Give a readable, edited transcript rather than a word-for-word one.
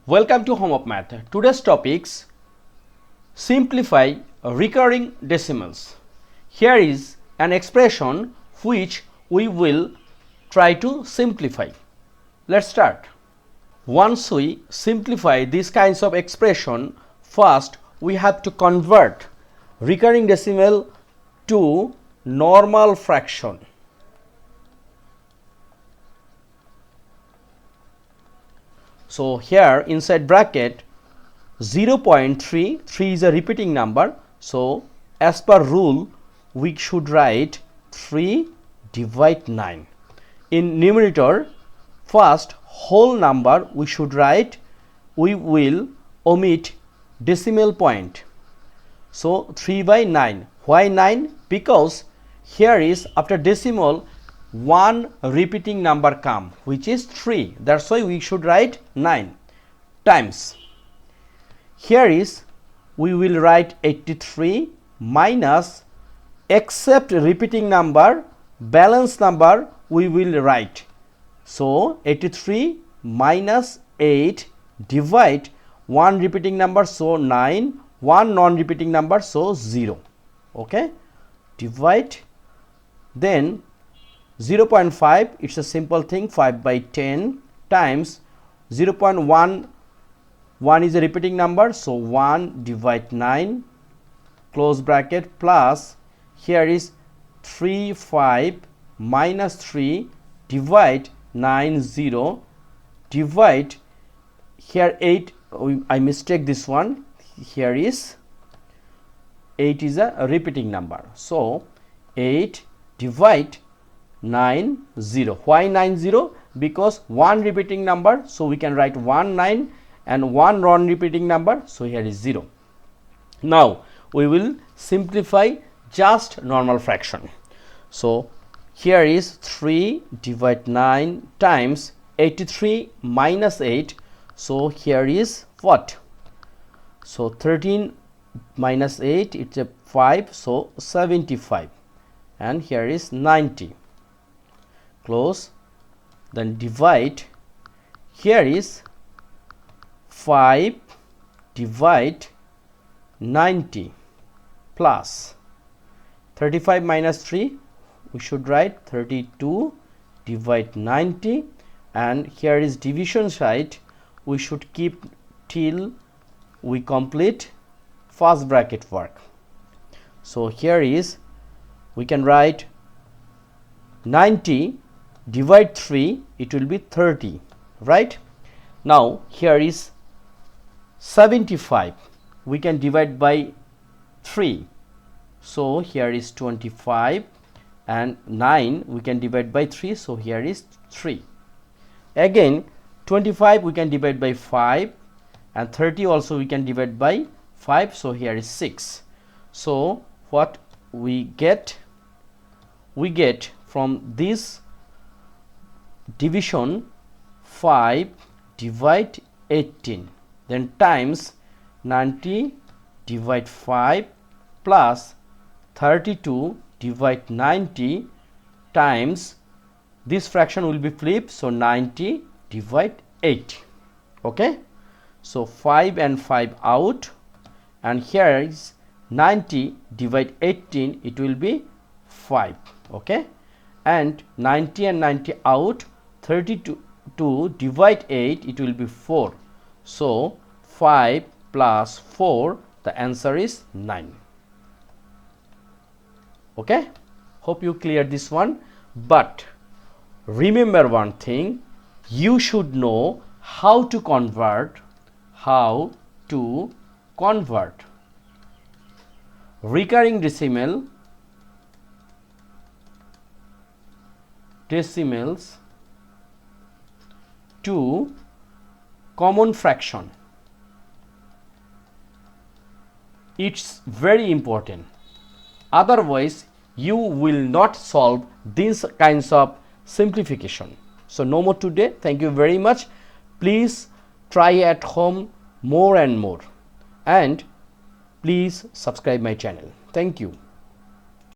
Welcome to Home of Math. Today's topics: simplify recurring decimals. Here is an expression which we will try to simplify. Let's start. Once we simplify these kinds of expression, first we have to convert recurring decimal to normal fraction. So here inside bracket 0.3, 3 is a repeating number. So as per rule we should write 3 divide 9. In numerator, first whole number we should write, we will omit decimal point. So 3 by 9. Why 9? Because here is after decimal one repeating number come, which is 3. That's why we should write 9 times. Here is we will write 83 minus, except repeating number, balance number we will write. So 83 minus 8 divide one repeating number, so 9, one non-repeating number, so 0. Okay, divide, then 0.5, it's a simple thing, 5 by 10 times 0.1, 1 is a repeating number, so 1 divide 9, close bracket, plus here is 3 5 minus 3 divide 9 0, divide here 8, I mistake this one, here is 8 is a repeating number, so 8 divide 9 0. Why 9 0? Because one repeating number, so we can write 1 9, and one non-repeating number, so here is 0. Now we will simplify just normal fraction. So here is 3 divide 9 times 83 minus 8, so here is what? So 13 minus 8, it's a 5, so 75, and here is 90. Close, then divide, here is 5 divide 90 plus 35 minus 3, we should write 32 divide 90, and here is division side, we should keep till we complete first bracket work. So here is, we can write 90 divide 3, it will be 30, right? Now here is 75, we can divide by 3, so here is 25, and 9 we can divide by 3, so here is 3. Again 25 we can divide by 5, and 30 also we can divide by 5, so here is 6. So what we get from this division, 5 divide 18, then times 90 divide 5 plus 32 divide 90 times, this fraction will be flipped, so 90 divide 8. Okay, so 5 and 5 out, and here is 90 divide 18, it will be 5. Okay, and 90 and 90 out, 32 divide 8, it will be 4. So 5 plus 4, the answer is 9. Okay, hope you clear this one. But remember one thing, you should know how to convert recurring decimals to common fraction. It's very important, otherwise you will not solve these kinds of simplification. So no more today. Thank you very much. Please try at home more and more, and please subscribe my channel. Thank you.